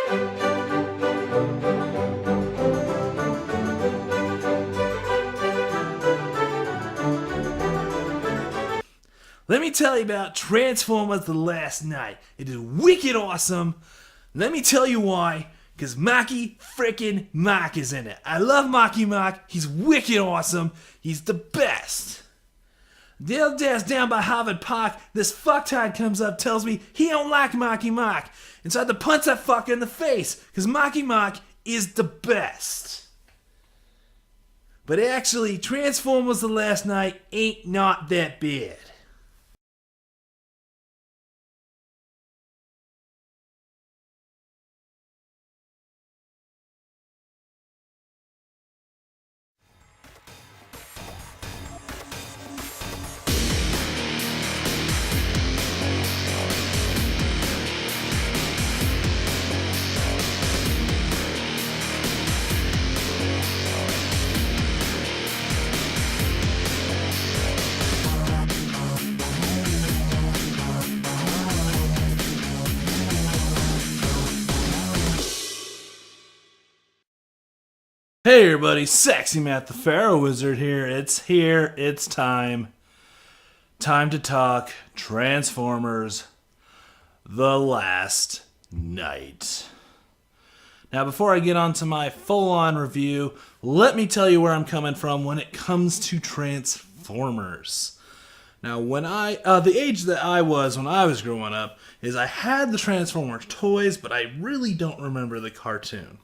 Let me tell you about Transformers The Last Night. It is wicked awesome. Let me tell you why. Because Marky frickin' Mark is in it. I love Marky Mark. He's wicked awesome. He's the best. The other day I was down by Harvard Park. This fucktard comes up, tells me he don't like Marky Mark. And so I had to punch that fucker in the face. Because Marky Mark is the best. But actually, Transformers The Last Night ain't not that bad. Hey everybody, Sexy Matt the Pharaoh Wizard here. It's time. Time to talk Transformers The Last Night. Now before I get on to my full-on review, let me tell you where I'm coming from when it comes to Transformers. Now the age that I was when I was growing up is I had the Transformers toys, but I really don't remember the cartoon.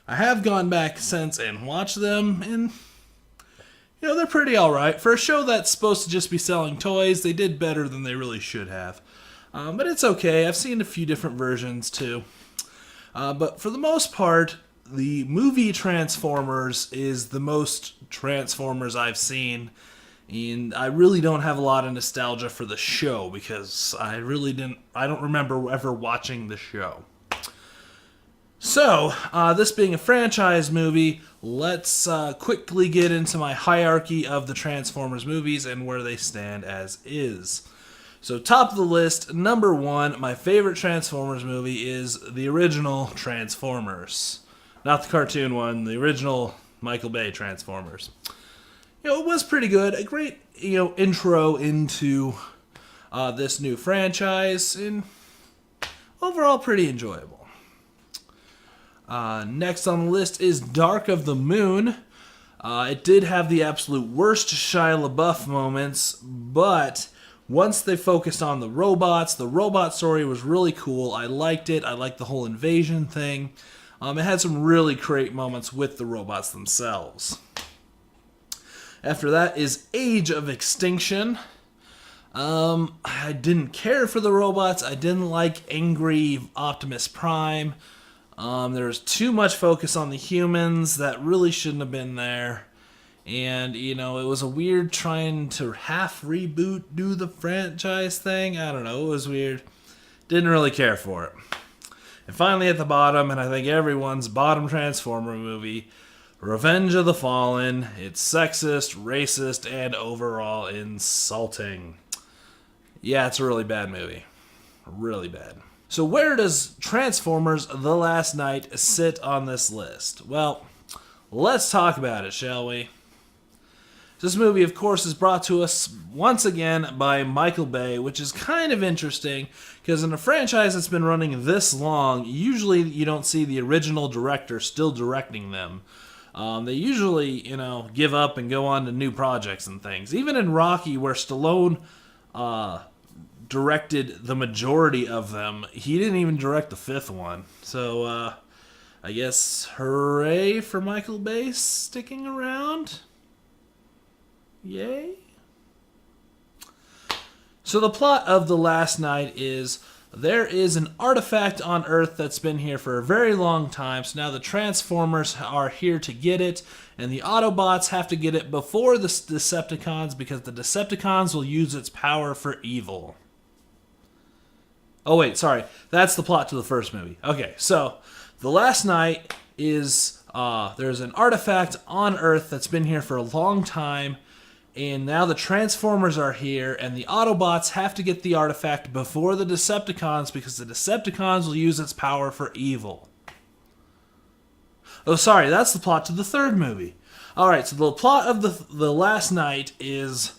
I have gone back since and watched them, and they're pretty alright. For a show that's supposed to just be selling toys, they did better than they really should have. But it's okay. I've seen a few different versions too. But for the most part, the movie Transformers is the most Transformers I've seen, and I really don't have a lot of nostalgia for the show because I don't remember ever watching the show. So, this being a franchise movie, let's quickly get into my hierarchy of the Transformers movies and where they stand as is. So, top of the list, number 1, my favorite Transformers movie is the original Transformers. Not the cartoon one, the original Michael Bay Transformers. It was pretty good. A great, intro into this new franchise, and overall pretty enjoyable. Next on the list is Dark of the Moon. It did have the absolute worst Shia LaBeouf moments, but once they focused on the robot story was really cool. I liked it. I liked the whole invasion thing. It had some really great moments with the robots themselves. After that is Age of Extinction. I didn't care for the robots. I didn't like angry Optimus Prime. There was too much focus on the humans that really shouldn't have been there. And, it was a weird trying to half reboot, do the franchise thing. I don't know, it was weird. Didn't really care for it. And finally at the bottom, and I think everyone's bottom Transformer movie, Revenge of the Fallen. It's sexist, racist, and overall insulting. Yeah, it's a really bad movie. Really bad. So where does Transformers The Last Night sit on this list? Well, let's talk about it, shall we? This movie, of course, is brought to us once again by Michael Bay, which is kind of interesting, because in a franchise that's been running this long, usually you don't see the original director still directing them. They usually, give up and go on to new projects and things. Even in Rocky, where Stallone directed the majority of them, he didn't even direct the fifth one. So, I guess hooray for Michael Bay sticking around. Yay. So the plot of The Last Night is there is an artifact on Earth that's been here for a very long time. So now the Transformers are here to get it, and the Autobots have to get it before the Decepticons, because the Decepticons will use its power for evil. Oh wait, sorry. That's the plot to the first movie. Okay, so The Last Night is there's an artifact on Earth that's been here for a long time, and now the Transformers are here, and the Autobots have to get the artifact before the Decepticons, because the Decepticons will use its power for evil. Oh, sorry, that's the plot to the third movie. All right, so the plot of the Last Night is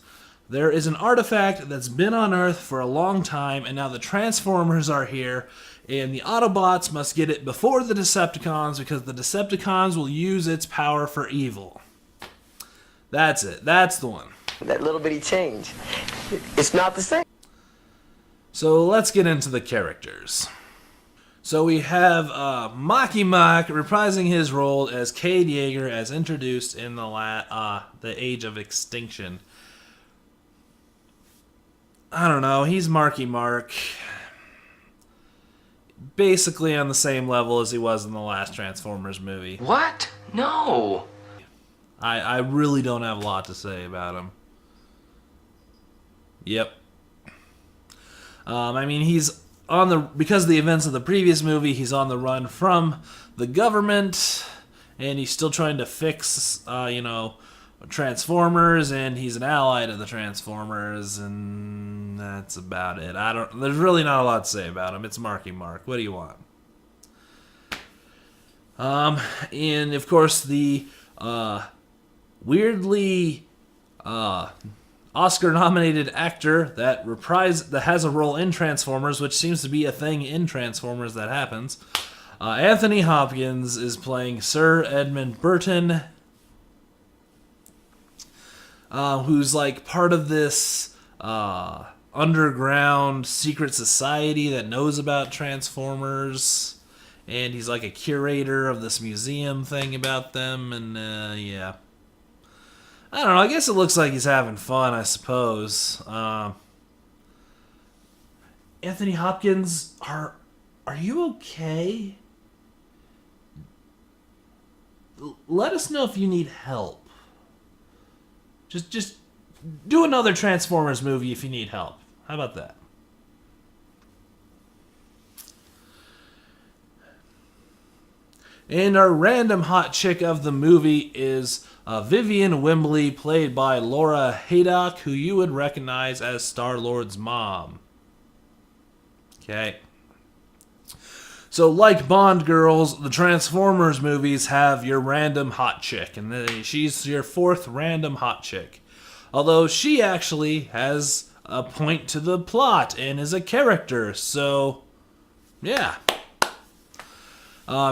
there is an artifact that's been on Earth for a long time, and now the Transformers are here, and the Autobots must get it before the Decepticons because the Decepticons will use its power for evil. That's it. That's the one. That little bitty change. It's not the same. So let's get into the characters. So we have Maki Mak reprising his role as Cade Yeager as introduced in the Age of Extinction. I don't know, he's Marky Mark. Basically on the same level as he was in the last Transformers movie. What? No. I really don't have a lot to say about him. Yep. I mean, he's because of the events of the previous movie, he's on the run from the government, and he's still trying to fix, Transformers, and he's an ally to the Transformers, and that's about it. There's really not a lot to say about him. It's Marky Mark. What do you want? And of course the weirdly Oscar-nominated actor that has a role in Transformers, which seems to be a thing in Transformers that happens. Anthony Hopkins is playing Sir Edmund Burton, who's like part of this underground secret society that knows about Transformers, and he's like a curator of this museum thing about them, and yeah. I don't know, I guess it looks like he's having fun, I suppose. Anthony Hopkins, are you okay? Let us know if you need help. Just do another Transformers movie if you need help. How about that? And our random hot chick of the movie is Vivian Wembley, played by Laura Haydock, who you would recognize as Star-Lord's mom. Okay. So, like Bond girls, the Transformers movies have your random hot chick, and she's your fourth random hot chick. Although she actually has a point to the plot and is a character, so yeah.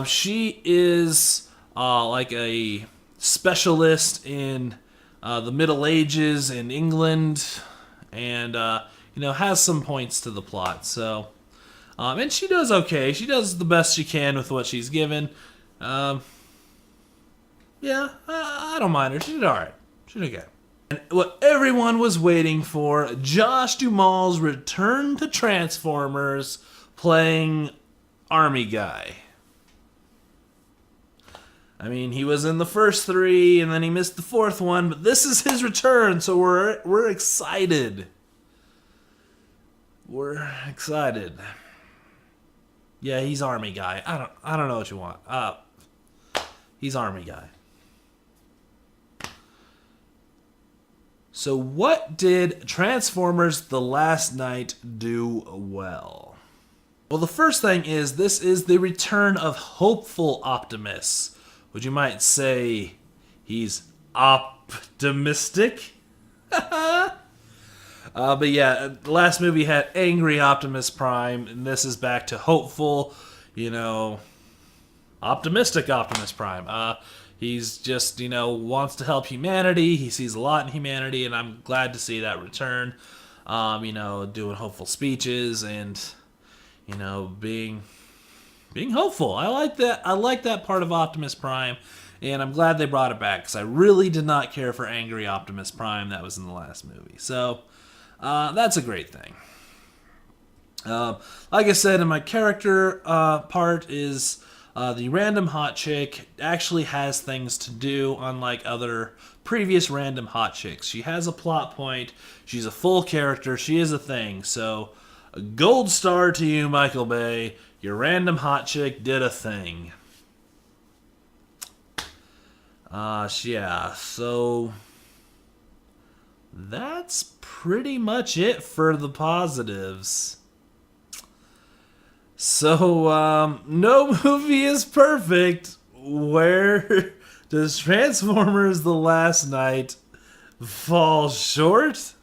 She is like a specialist in the Middle Ages in England, and has some points to the plot. So, and she does okay. She does the best she can with what she's given. Yeah, I don't mind her. She did all right. She did okay. And what everyone was waiting for, Josh Duhamel's return to Transformers, playing Army Guy. I mean, he was in the first three, and then he missed the fourth one, but this is his return, so we're excited. We're excited. Yeah, he's Army Guy. I don't know what you want. He's Army Guy. So what did Transformers The Last Night do well? Well, the first thing is this is the return of hopeful Optimus. Would you might say he's optimistic? But yeah, the last movie had angry Optimus Prime, and this is back to hopeful, optimistic Optimus Prime. He's just, wants to help humanity. He sees a lot in humanity, and I'm glad to see that return. Doing hopeful speeches and, being hopeful. I like that. I like that part of Optimus Prime, and I'm glad they brought it back because I really did not care for angry Optimus Prime that was in the last movie. So that's a great thing. Like I said, in my character part is the random hot chick actually has things to do, unlike other previous random hot chicks. She has a plot point. She's a full character. She is a thing. So, a gold star to you, Michael Bay. Your random hot chick did a thing. Yeah, so that's pretty much it for the positives. So, no movie is perfect. where does Transformers The Last Night fall short?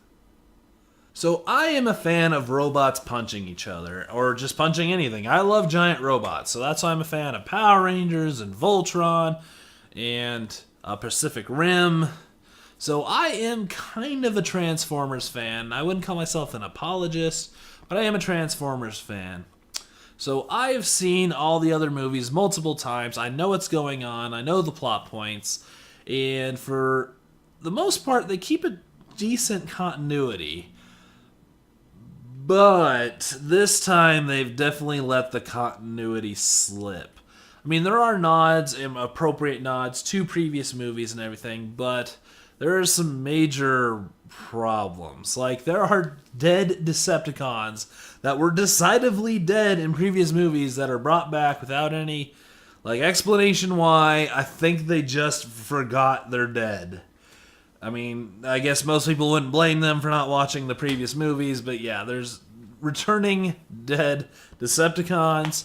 So I am a fan of robots punching each other, or just punching anything. I love giant robots, so that's why I'm a fan of Power Rangers and Voltron and Pacific Rim. So I am kind of a Transformers fan. I wouldn't call myself an apologist, but I am a Transformers fan. So I've seen all the other movies multiple times. I know what's going on. I know the plot points. And for the most part, they keep a decent continuity. But this time, they've definitely let the continuity slip. I mean, there are nods, and appropriate nods to previous movies and everything, but there are some major problems. Like, there are dead Decepticons that were decidedly dead in previous movies that are brought back without any, explanation why. I think they just forgot they're dead. I mean, I guess most people wouldn't blame them for not watching the previous movies, but yeah, there's returning dead Decepticons.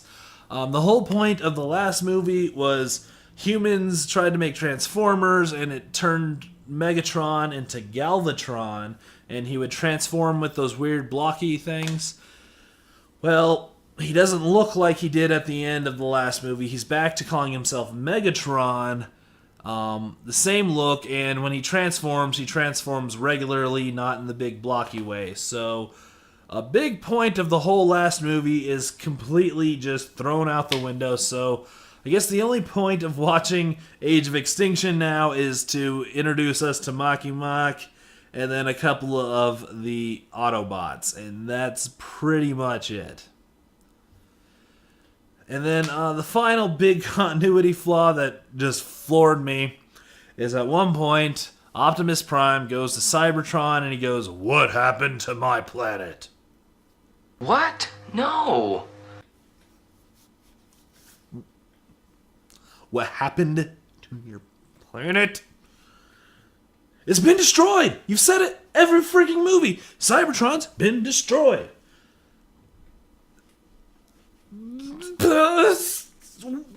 The whole point of the last movie was humans tried to make Transformers, and it turned Megatron into Galvatron, and he would transform with those weird blocky things. Well, he doesn't look like he did at the end of the last movie. He's back to calling himself Megatron. The same look, and when he transforms regularly, not in the big blocky way. So, a big point of the whole last movie is completely just thrown out the window. So, I guess the only point of watching Age of Extinction now is to introduce us to Maki Mak and then a couple of the Autobots, and that's pretty much it. And then the final big continuity flaw that just floored me is at one point, Optimus Prime goes to Cybertron and he goes, "What happened to my planet?" What? No. What happened to your planet? It's been destroyed! You've said it every freaking movie! Cybertron's been destroyed!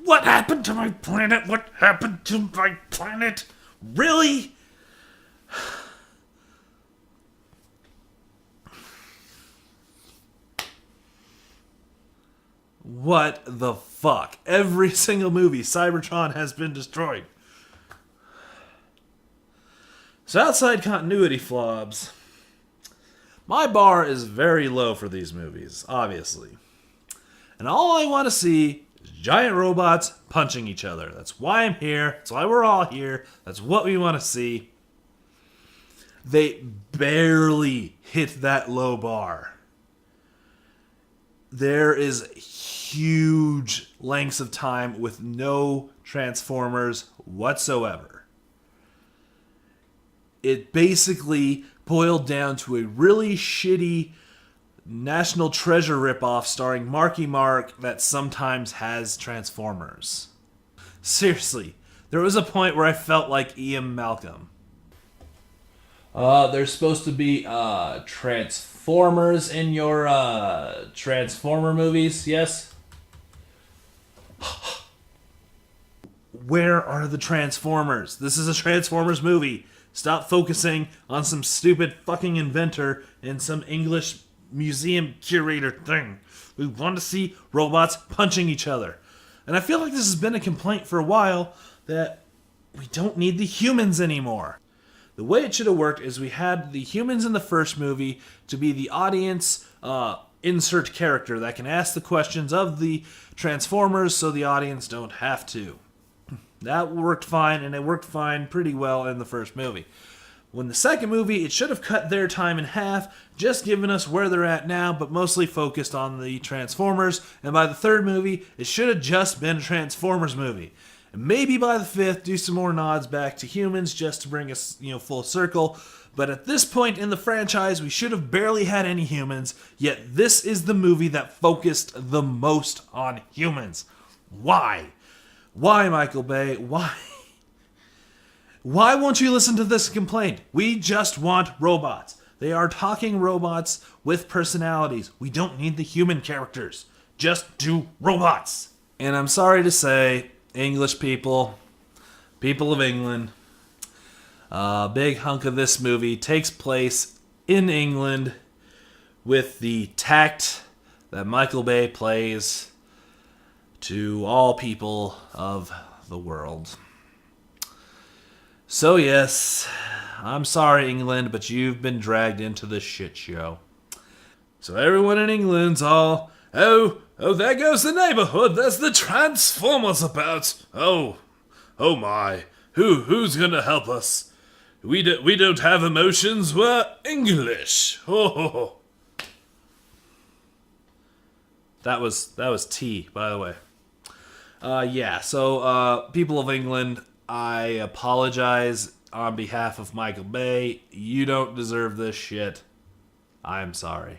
What happened to my planet? What happened to my planet? Really? What the fuck? Every single movie, Cybertron has been destroyed. So outside continuity flubs, my bar is very low for these movies, obviously. And all I want to see is giant robots punching each other. That's why I'm here. That's why we're all here. That's what we want to see. They barely hit that low bar. There is huge lengths of time with no Transformers whatsoever. It basically boiled down to a really shitty National Treasure ripoff starring Marky Mark that sometimes has Transformers. Seriously, there was a point where I felt like Ian Malcolm. There's supposed to be Transformers in your Transformer movies, yes? Where are the Transformers? This is a Transformers movie. Stop focusing on some stupid fucking inventor and some English museum curator thing. We want to see robots punching each other. And I feel like this has been a complaint for a while that we don't need the humans anymore. The way it should have worked is we had the humans in the first movie to be the audience insert character that can ask the questions of the Transformers so the audience don't have to. That worked fine, and it worked fine pretty well in the first movie. When the second movie, it should have cut their time in half, just giving us where they're at now, but mostly focused on the Transformers. And by the third movie, it should have just been a Transformers movie. And maybe by the fifth, do some more nods back to humans just to bring us, full circle. But at this point in the franchise, we should have barely had any humans, yet this is the movie that focused the most on humans. Why? Why, Michael Bay? Why? Why won't you listen to this complaint? We just want robots. They are talking robots with personalities. We don't need the human characters. Just do robots. And I'm sorry to say, English people, people of England. A big hunk of this movie takes place in England with the tact that Michael Bay plays to all people of the world. So yes, I'm sorry, England, but you've been dragged into this shit show. So everyone in England's all, oh, there goes the neighborhood. There's the Transformers about. Oh my, who's gonna help us? We don't have emotions. We're English. Oh. That was tea, by the way. So people of England, I apologize on behalf of Michael Bay. You don't deserve this shit. I'm sorry.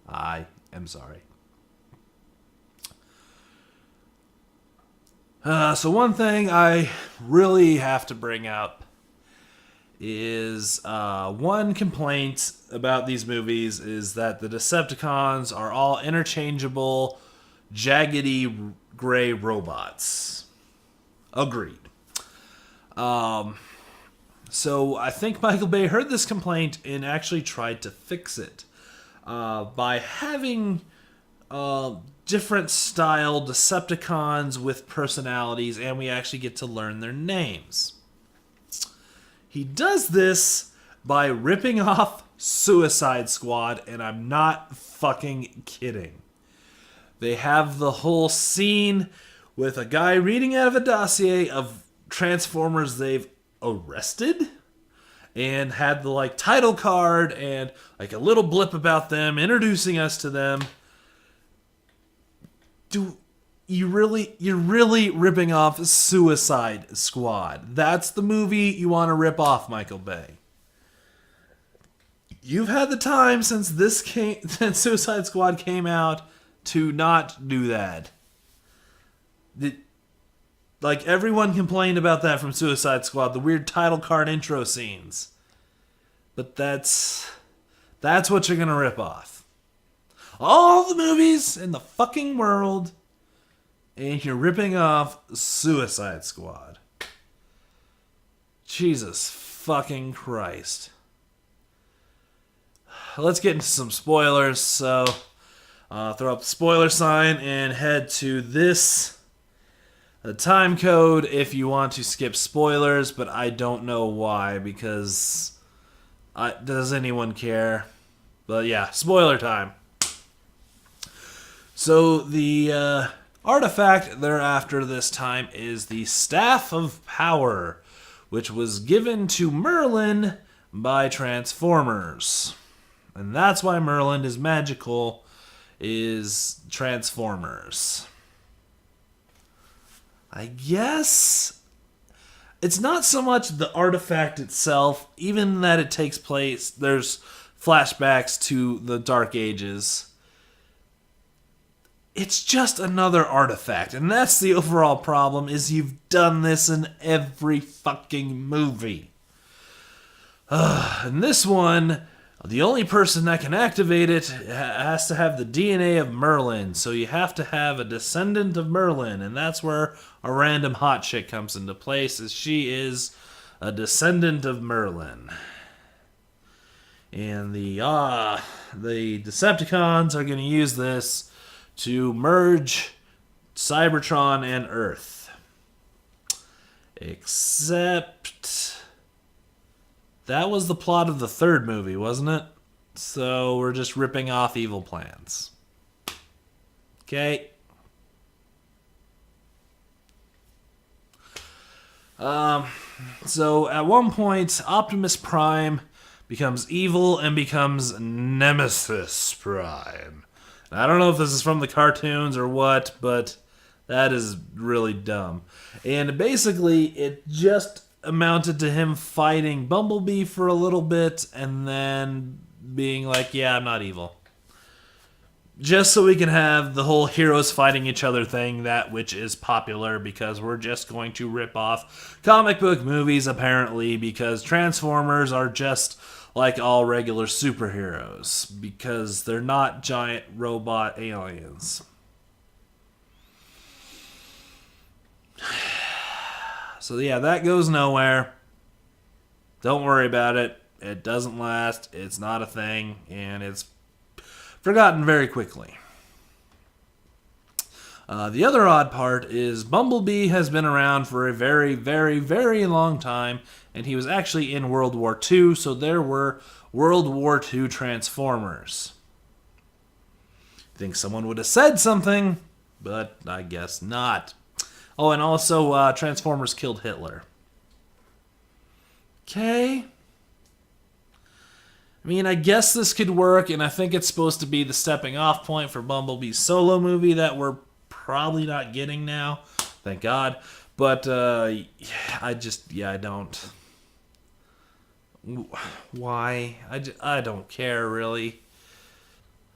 I am sorry. So one thing I really have to bring up is one complaint about these movies is that the Decepticons are all interchangeable, jaggedy gray robots. Agreed. So I think Michael Bay heard this complaint and actually tried to fix it by having different style Decepticons with personalities, and we actually get to learn their names. He does this by ripping off Suicide Squad, and I'm not fucking kidding. They have the whole scene with a guy reading out of a dossier of Transformers they've arrested, and had the title card and a little blip about them, introducing us to them. You're really ripping off Suicide Squad. That's the movie you want to rip off, Michael Bay. You've had the time since since Suicide Squad came out to not do that. Everyone complained about that from Suicide Squad, the weird title card intro scenes. But that's what you're gonna rip off. All the movies in the fucking world, and you're ripping off Suicide Squad. Jesus fucking Christ. Let's get into some spoilers. So, throw up the spoiler sign and head to the time code if you want to skip spoilers, but I don't know why, because does anyone care? But yeah, spoiler time. So the artifact they're after this time is the Staff of Power, which was given to Merlin by Transformers. And that's why Merlin is magical, is Transformers. I guess it's not so much the artifact itself, even that it takes place, there's flashbacks to the Dark Ages. It's just another artifact, and that's the overall problem, is you've done this in every fucking movie. And this one, the only person that can activate it has to have the DNA of Merlin, so you have to have a descendant of Merlin, and that's where a random hot chick comes into place, as she is a descendant of Merlin. And the Decepticons are going to use this to merge Cybertron and Earth. Except that was the plot of the third movie, wasn't it? So we're just ripping off evil plans. Okay. So at one point, Optimus Prime becomes evil and becomes Nemesis Prime. I don't know if this is from the cartoons or what, but that is really dumb. And basically, it just amounted to him fighting Bumblebee for a little bit and then being like, yeah, I'm not evil. Just so we can have the whole heroes fighting each other thing, that which is popular, because we're just going to rip off comic book movies, apparently, because Transformers are just like all regular superheroes, because they're not giant robot aliens. So yeah, that goes nowhere. Don't worry about it. It doesn't last. It's not a thing, and it's forgotten very quickly. The other odd part is Bumblebee has been around for a very, very, very long time, and he was actually in World War II, so there were World War II Transformers. I think someone would have said something, but I guess not. Oh, and also Transformers killed Hitler. Okay. I mean, I guess this could work, and I think it's supposed to be the stepping off point for Bumblebee's solo movie that we're probably not getting now. Thank God. But I don't. Why? I don't care, really.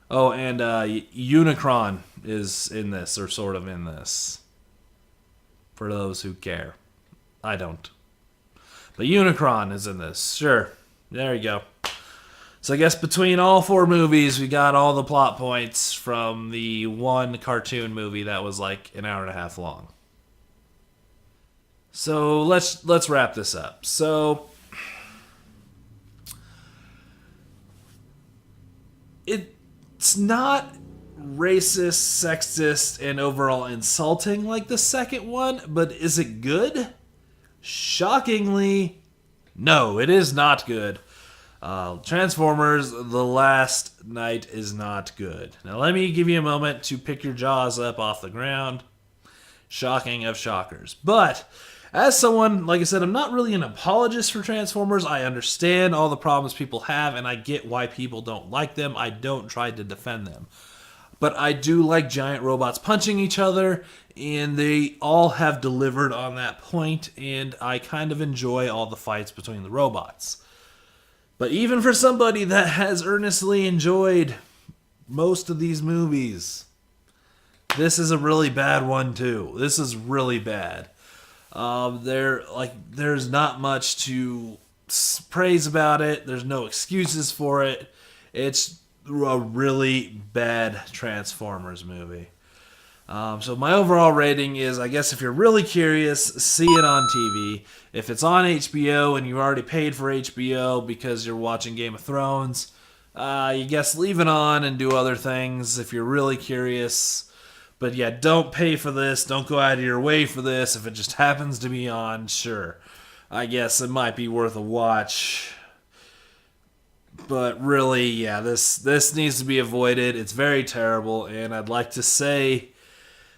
Oh, and Unicron is in this, or sort of in this. For those who care. I don't. But Unicron is in this. Sure. There you go. So I guess between all 4 movies, we got all the plot points from the one cartoon movie that was like an hour and a half long. So let's wrap this up. So it's not racist, sexist, and overall insulting like the second one, but is it good? Shockingly, no, it is not good. Transformers The Last Night is not good. Now let me give you a moment to pick your jaws up off the ground. Shocking of shockers. But as someone, like I said, I'm not really an apologist for Transformers. I understand all the problems people have, and I get why people don't like them. I don't try to defend them. But I do like giant robots punching each other, and they all have delivered on that point, and I kind of enjoy all the fights between the robots. But even for somebody that has earnestly enjoyed most of these movies, this is a really bad one too. This is really bad. There's not much to praise about it. There's no excuses for it. It's a really bad Transformers movie. So my overall rating is, I guess if you're really curious, see it on TV. If it's on HBO and you already paid for HBO because you're watching Game of Thrones, you guess leave it on and do other things if you're really curious. But yeah, don't pay for this. Don't go out of your way for this. If it just happens to be on, sure. I guess it might be worth a watch. But really, yeah, this needs to be avoided. It's very terrible, and I'd like to say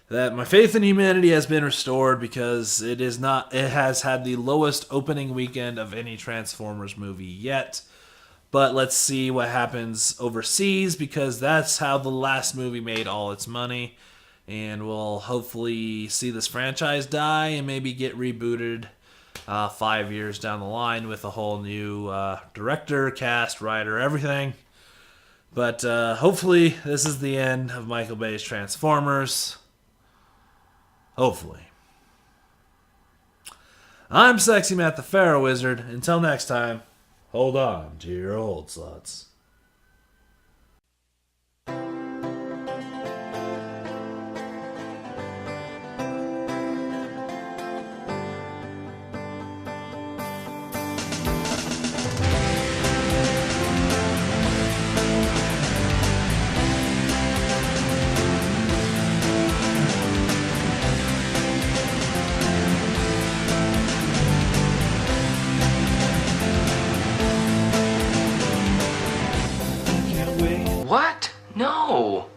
that my faith in humanity has been restored because it has had the lowest opening weekend of any Transformers movie yet. But let's see what happens overseas, because that's how the last movie made all its money. And we'll hopefully see this franchise die and maybe get rebooted 5 years down the line with a whole new director, cast, writer, everything. But hopefully this is the end of Michael Bay's Transformers. Hopefully. I'm Sexy Matt the Pharaoh Wizard. Until next time, hold on to your old sluts. What? No.